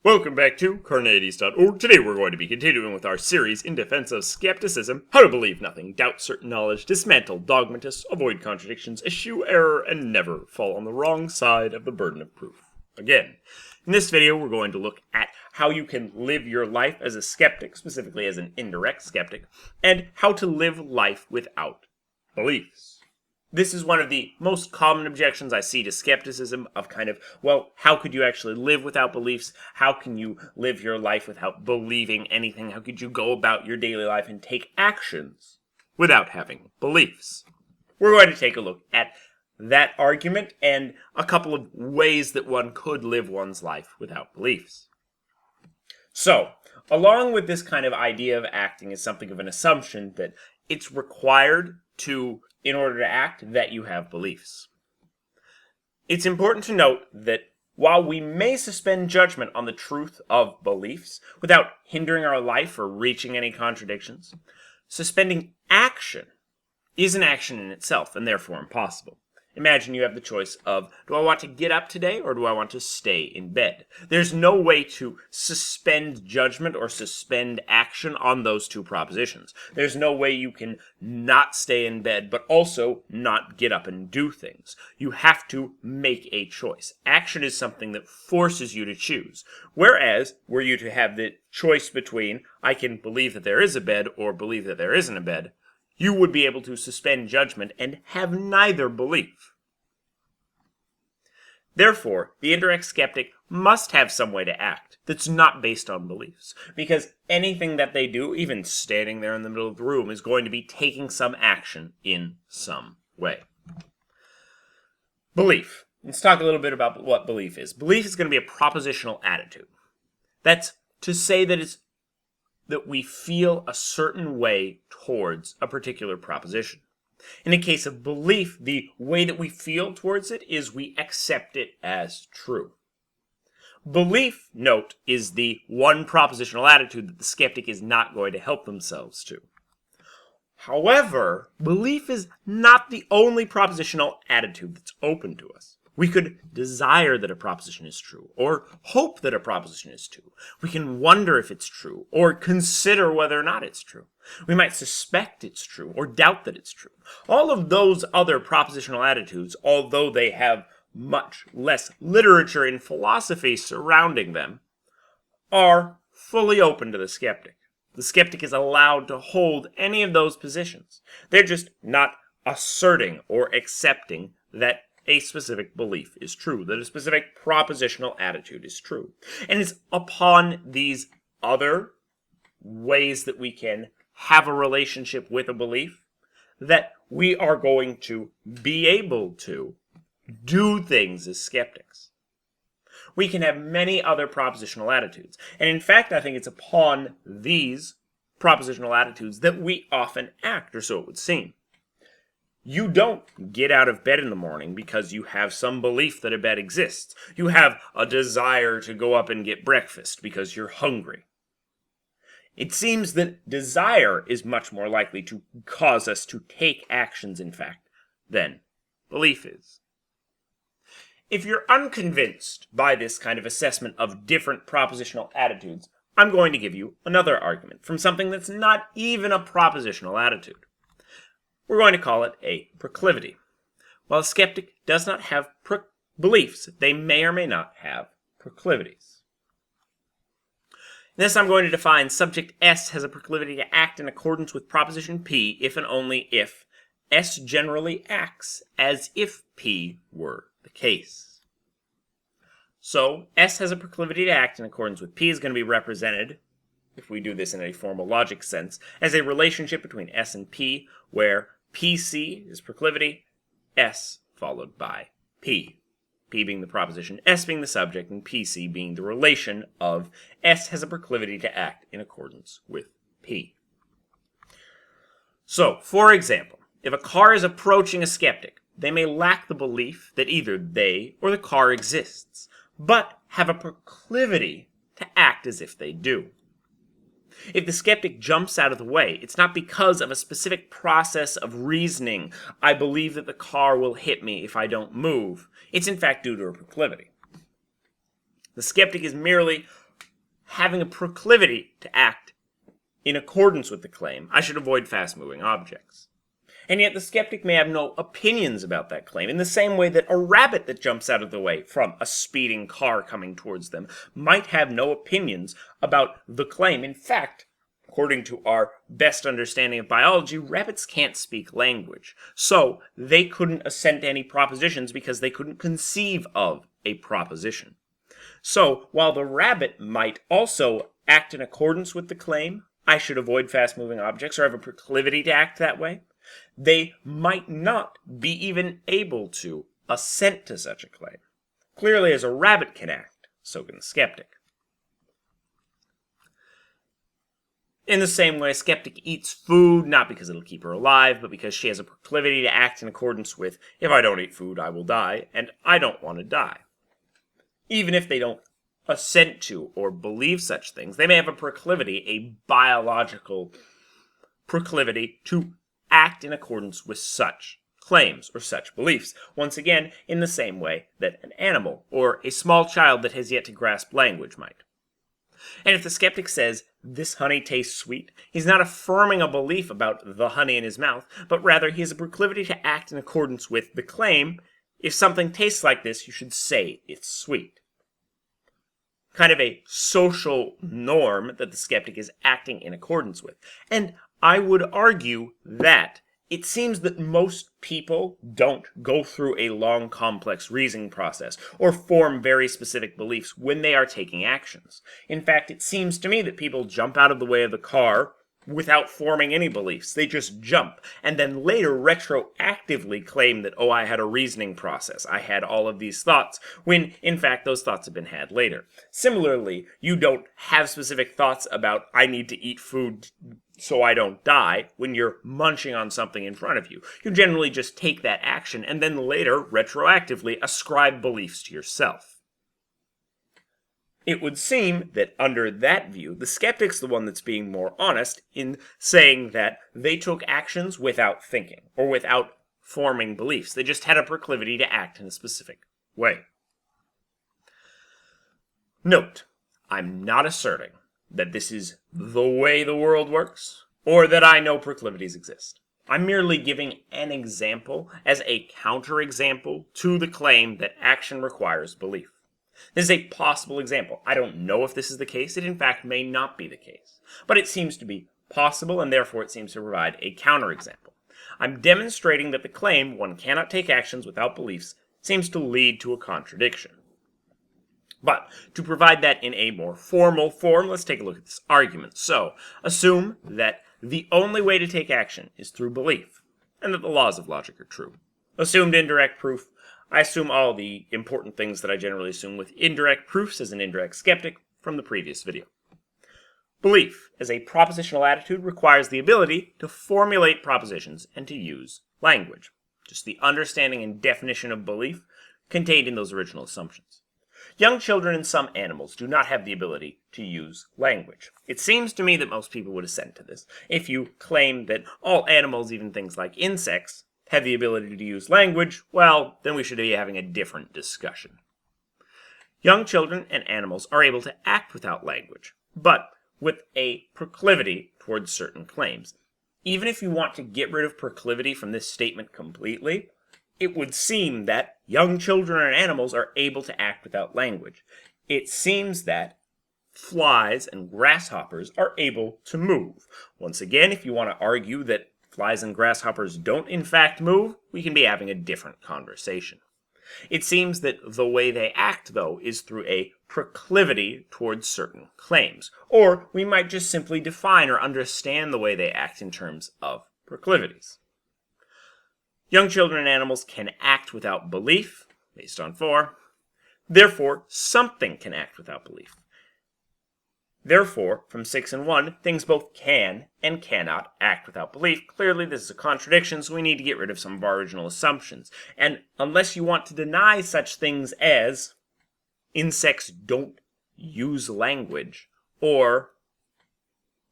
Welcome back to Carneades.org. Today we're going to be continuing with our series in defense of skepticism, how to believe nothing, doubt certain knowledge, dismantle dogmatists, avoid contradictions, eschew error, and never fall on the wrong side of the burden of proof. Again, in this video we're going to look at how you can live your life as a skeptic, specifically as an indirect skeptic, and how to live life without beliefs. This is one of the most common objections I see to skepticism of well, how could you actually live without beliefs? How can you live your life without believing anything? How could you go about your daily life and take actions without having beliefs? We're going to take a look at that argument and a couple of ways that one could live one's life without beliefs. So, along with this kind of idea of acting as something of an assumption that it's required in order to act, that you have beliefs. It's important to note that while we may suspend judgment on the truth of beliefs without hindering our life or reaching any contradictions, suspending action is an action in itself and therefore impossible. Imagine you have the choice of, do I want to get up today or do I want to stay in bed? There's no way to suspend judgment or suspend action on those two propositions. There's no way you can not stay in bed but also not get up and do things. You have to make a choice. Action is something that forces you to choose. Whereas, were you to have the choice between, I can believe that there is a bed or believe that there isn't a bed, you would be able to suspend judgment and have neither belief. Therefore, the indirect skeptic must have some way to act that's not based on beliefs, because anything that they do, even standing there in the middle of the room, is going to be taking some action in some way. Belief. Let's talk a little bit about what belief is. Belief is going to be a propositional attitude. That's to say that we feel a certain way towards a particular proposition. In the case of belief, the way that we feel towards it is we accept it as true. Belief, note, is the one propositional attitude that the skeptic is not going to help themselves to. However, belief is not the only propositional attitude that's open to us. We could desire that a proposition is true, or hope that a proposition is true. We can wonder if it's true, or consider whether or not it's true. We might suspect it's true, or doubt that it's true. All of those other propositional attitudes, although they have much less literature in philosophy surrounding them, are fully open to the skeptic. The skeptic is allowed to hold any of those positions. They're just not asserting or accepting that a specific belief is true, that a specific propositional attitude is true. And it's upon these other ways that we can have a relationship with a belief that we are going to be able to do things as skeptics. We can have many other propositional attitudes. And in fact, I think it's upon these propositional attitudes that we often act, or so it would seem. You don't get out of bed in the morning because you have some belief that a bed exists. You have a desire to go up and get breakfast because you're hungry. It seems that desire is much more likely to cause us to take actions, in fact, than belief is. If you're unconvinced by this kind of assessment of different propositional attitudes, I'm going to give you another argument from something that's not even a propositional attitude. We're going to call it a proclivity. While a skeptic does not have beliefs, they may or may not have proclivities. In this, I'm going to define subject S has a proclivity to act in accordance with proposition P if and only if S generally acts as if P were the case. So, S has a proclivity to act in accordance with P is going to be represented, if we do this in a formal logic sense, as a relationship between S and P, where PC is proclivity, S followed by P. P being the proposition, S being the subject, and PC being the relation of S has a proclivity to act in accordance with P. So, for example, if a car is approaching a skeptic, they may lack the belief that either they or the car exists, but have a proclivity to act as if they do. If the skeptic jumps out of the way, it's not because of a specific process of reasoning, I believe that the car will hit me if I don't move. It's in fact due to a proclivity. The skeptic is merely having a proclivity to act in accordance with the claim, I should avoid fast-moving objects. And yet the skeptic may have no opinions about that claim, in the same way that a rabbit that jumps out of the way from a speeding car coming towards them might have no opinions about the claim. In fact, according to our best understanding of biology, rabbits can't speak language. So they couldn't assent to any propositions because they couldn't conceive of a proposition. So while the rabbit might also act in accordance with the claim, I should avoid fast-moving objects, or have a proclivity to act that way, they might not be even able to assent to such a claim. Clearly, as a rabbit can act, so can the skeptic. In the same way, a skeptic eats food not because it'll keep her alive, but because she has a proclivity to act in accordance with, if I don't eat food, I will die, and I don't want to die. Even if they don't assent to or believe such things, they may have a proclivity, a biological proclivity, to act in accordance with such claims or such beliefs. Once again, in the same way that an animal or a small child that has yet to grasp language might. And if the skeptic says, this honey tastes sweet, he's not affirming a belief about the honey in his mouth, but rather he has a proclivity to act in accordance with the claim, if something tastes like this, you should say it's sweet. Kind of a social norm that the skeptic is acting in accordance with. And I would argue that it seems that most people don't go through a long, complex reasoning process or form very specific beliefs when they are taking actions. In fact, it seems to me that people jump out of the way of the car without forming any beliefs. They just jump, and then later retroactively claim that, oh, I had a reasoning process. I had all of these thoughts, when, in fact, those thoughts have been had later. Similarly, you don't have specific thoughts about, I need to eat food so I don't die, when you're munching on something in front of you. You generally just take that action, and then later, retroactively, ascribe beliefs to yourself. It would seem that under that view, the skeptic's the one that's being more honest in saying that they took actions without thinking, or without forming beliefs. They just had a proclivity to act in a specific way. Note, I'm not asserting that this is the way the world works, or that I know proclivities exist. I'm merely giving an example as a counterexample to the claim that action requires belief. This is a possible example. I don't know if this is the case. It in fact may not be the case. But it seems to be possible, and therefore it seems to provide a counterexample. I'm demonstrating that the claim, one cannot take actions without beliefs, seems to lead to a contradiction. But to provide that in a more formal form, let's take a look at this argument. So, assume that the only way to take action is through belief, and that the laws of logic are true. Assumed indirect proof. I assume all the important things that I generally assume with indirect proofs as an indirect skeptic from the previous video. Belief, as a propositional attitude, requires the ability to formulate propositions and to use language. Just the understanding and definition of belief contained in those original assumptions. Young children and some animals do not have the ability to use language. It seems to me that most people would assent to this. If you claim that all animals, even things like insects, have the ability to use language, well, then we should be having a different discussion. Young children and animals are able to act without language, but with a proclivity towards certain claims. Even if you want to get rid of proclivity from this statement completely, it would seem that young children and animals are able to act without language. It seems that flies and grasshoppers are able to move. Once again, if you want to argue that flies and grasshoppers don't in fact move, we can be having a different conversation. It seems that the way they act, though, is through a proclivity towards certain claims. Or we might just simply define or understand the way they act in terms of proclivities. Young children and animals can act without belief, based on 4. Therefore, something can act without belief. Therefore, from 6 and 1, things both can and cannot act without belief. Clearly, this is a contradiction, so we need to get rid of some of our original assumptions. And unless you want to deny such things as insects don't use language, or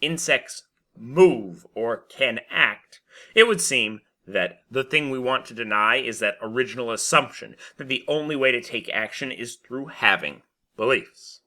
insects move or can act, it would seem that the thing we want to deny is that original assumption, that the only way to take action is through having beliefs.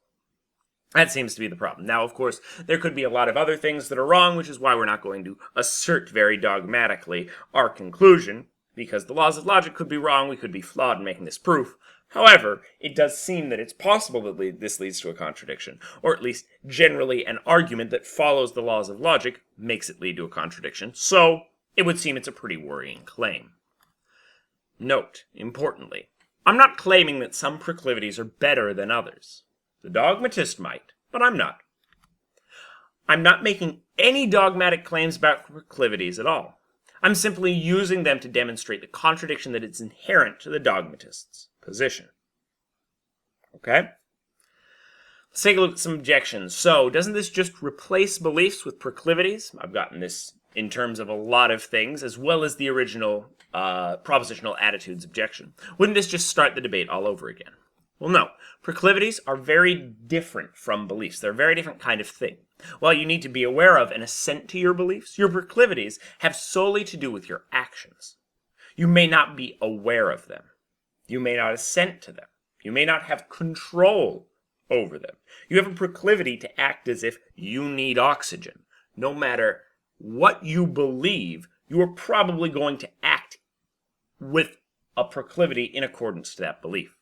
That seems to be the problem. Now, of course, there could be a lot of other things that are wrong, which is why we're not going to assert very dogmatically our conclusion, because the laws of logic could be wrong, we could be flawed in making this proof. However, it does seem that it's possible that this leads to a contradiction, or at least generally an argument that follows the laws of logic makes it lead to a contradiction, so it would seem it's a pretty worrying claim. Note, importantly, I'm not claiming that some proclivities are better than others. The dogmatist might, but I'm not. I'm not making any dogmatic claims about proclivities at all. I'm simply using them to demonstrate the contradiction that is inherent to the dogmatist's position. Okay? Let's take a look at some objections. So, doesn't this just replace beliefs with proclivities? I've gotten this in terms of a lot of things, as well as the original propositional attitudes objection. Wouldn't this just start the debate all over again? Well, no. Proclivities are very different from beliefs. They're a very different kind of thing. While you need to be aware of and assent to your beliefs, your proclivities have solely to do with your actions. You may not be aware of them. You may not assent to them. You may not have control over them. You have a proclivity to act as if you need oxygen. No matter what you believe, you are probably going to act with a proclivity in accordance to that belief.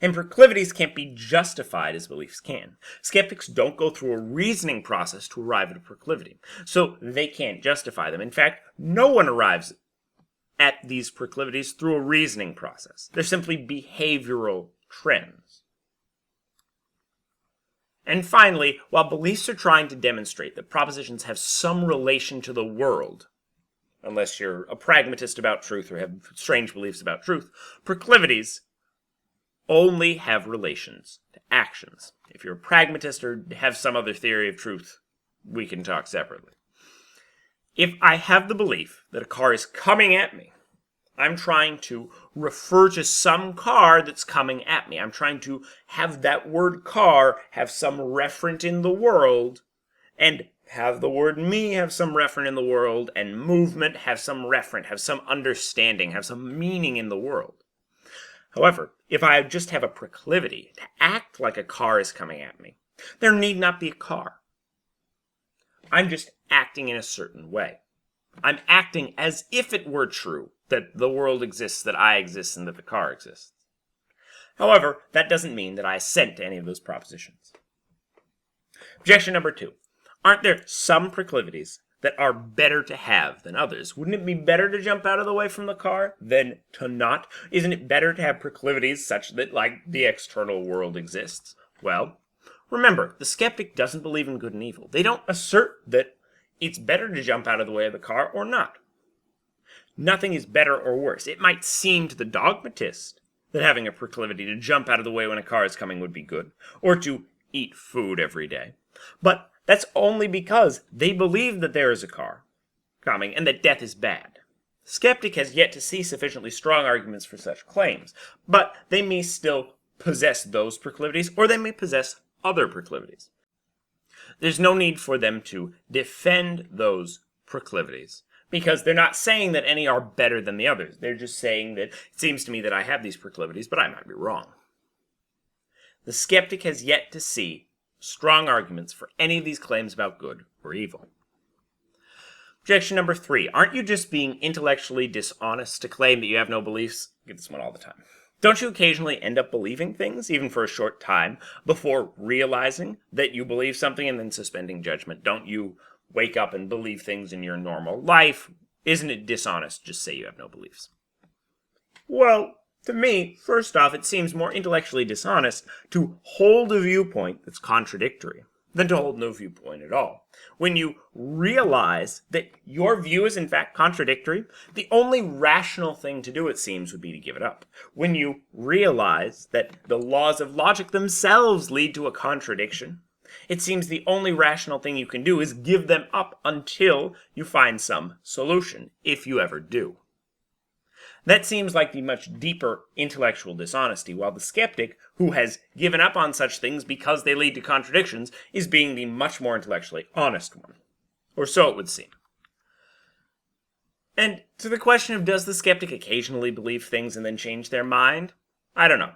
And proclivities can't be justified as beliefs can. Skeptics don't go through a reasoning process to arrive at a proclivity, so they can't justify them. In fact, no one arrives at these proclivities through a reasoning process. They're simply behavioral trends. And finally, while beliefs are trying to demonstrate that propositions have some relation to the world, unless you're a pragmatist about truth or have strange beliefs about truth, proclivities only have relations to actions. If you're a pragmatist or have some other theory of truth, we can talk separately. If I have the belief that a car is coming at me, I'm trying to refer to some car that's coming at me. I'm trying to have that word car have some referent in the world, and have the word me have some referent in the world, and movement have some referent, have some understanding, have some meaning in the world. However, if I just have a proclivity to act like a car is coming at me, there need not be a car. I'm just acting in a certain way. I'm acting as if it were true that the world exists, that I exist, and that the car exists. However, that doesn't mean that I assent to any of those propositions. Objection number 2. Aren't there some proclivities that are better to have than others? Wouldn't it be better to jump out of the way from the car than to not? Isn't it better to have proclivities such that, like, the external world exists? Well, remember, the skeptic doesn't believe in good and evil. They don't assert that it's better to jump out of the way of the car or not. Nothing is better or worse. It might seem to the dogmatist that having a proclivity to jump out of the way when a car is coming would be good, or to eat food every day. But that's only because they believe that there is a car coming and that death is bad. The skeptic has yet to see sufficiently strong arguments for such claims, but they may still possess those proclivities, or they may possess other proclivities. There's no need for them to defend those proclivities, because they're not saying that any are better than the others. They're just saying that it seems to me that I have these proclivities, but I might be wrong. The skeptic has yet to see strong arguments for any of these claims about good or evil. Objection number 3. Aren't you just being intellectually dishonest to claim that you have no beliefs? I get this one all the time. Don't you occasionally end up believing things, even for a short time, before realizing that you believe something and then suspending judgment? Don't you wake up and believe things in your normal life? Isn't it dishonest to just say you have no beliefs? Well, to me, first off, it seems more intellectually dishonest to hold a viewpoint that's contradictory than to hold no viewpoint at all. When you realize that your view is in fact contradictory, the only rational thing to do, it seems, would be to give it up. When you realize that the laws of logic themselves lead to a contradiction, it seems the only rational thing you can do is give them up until you find some solution, if you ever do. That seems like the much deeper intellectual dishonesty, while the skeptic, who has given up on such things because they lead to contradictions, is being the much more intellectually honest one. Or so it would seem. And to the question of does the skeptic occasionally believe things and then change their mind? I don't know.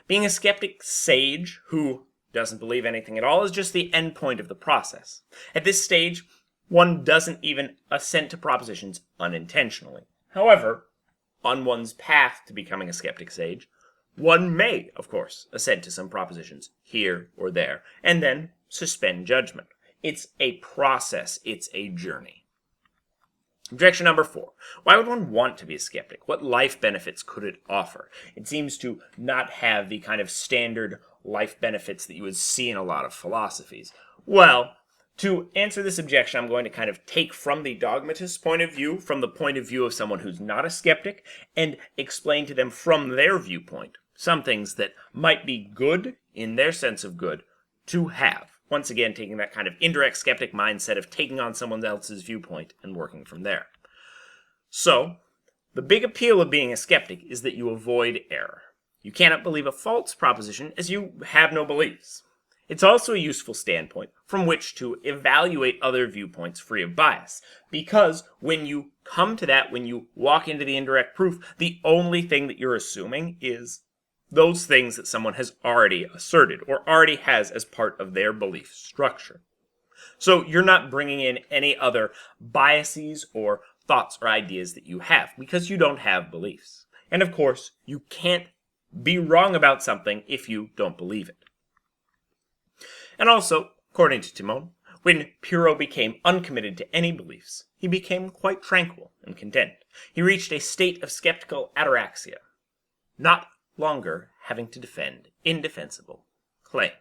Being a skeptic sage who doesn't believe anything at all is just the end point of the process. At this stage, one doesn't even assent to propositions unintentionally. However, on one's path to becoming a skeptic sage, one may, of course, assent to some propositions here or there, and then suspend judgment. It's a process, it's a journey. Objection number 4. Why would one want to be a skeptic? What life benefits could it offer? It seems to not have the kind of standard life benefits that you would see in a lot of philosophies. Well, to answer this objection, I'm going to kind of take from the dogmatist's point of view, from the point of view of someone who's not a skeptic, and explain to them from their viewpoint some things that might be good, in their sense of good, to have. Once again, taking that kind of indirect skeptic mindset of taking on someone else's viewpoint and working from there. So, the big appeal of being a skeptic is that you avoid error. You cannot believe a false proposition as you have no beliefs. It's also a useful standpoint from which to evaluate other viewpoints free of bias, because when you come to that, when you walk into the indirect proof, the only thing that you're assuming is those things that someone has already asserted or already has as part of their belief structure. So you're not bringing in any other biases or thoughts or ideas that you have because you don't have beliefs. And of course, you can't be wrong about something if you don't believe it. And also, according to Timon, when Pyrrho became uncommitted to any beliefs, he became quite tranquil and content. He reached a state of skeptical ataraxia, not longer having to defend indefensible claims.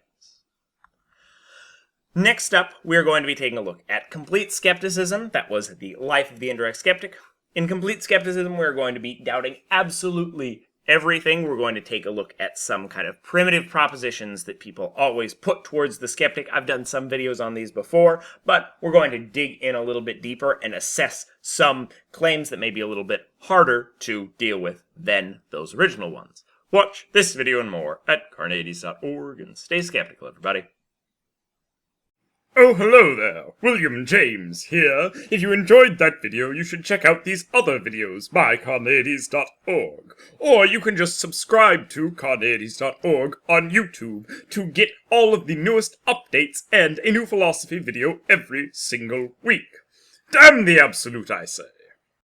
Next up, we are going to be taking a look at complete skepticism. That was the life of the indirect skeptic. In complete skepticism, we're going to be doubting absolutely everything. We're going to take a look at some kind of primitive propositions that people always put towards the skeptic. I've done some videos on these before, but we're going to dig in a little bit deeper and assess some claims that may be a little bit harder to deal with than those original ones. Watch this video and more at Carneades.org, and stay skeptical, everybody. Oh, hello there, William James here. If you enjoyed that video, you should check out these other videos by Carneades.org. Or you can just subscribe to Carneades.org on YouTube to get all of the newest updates and a new philosophy video every single week. Damn the absolute, I say.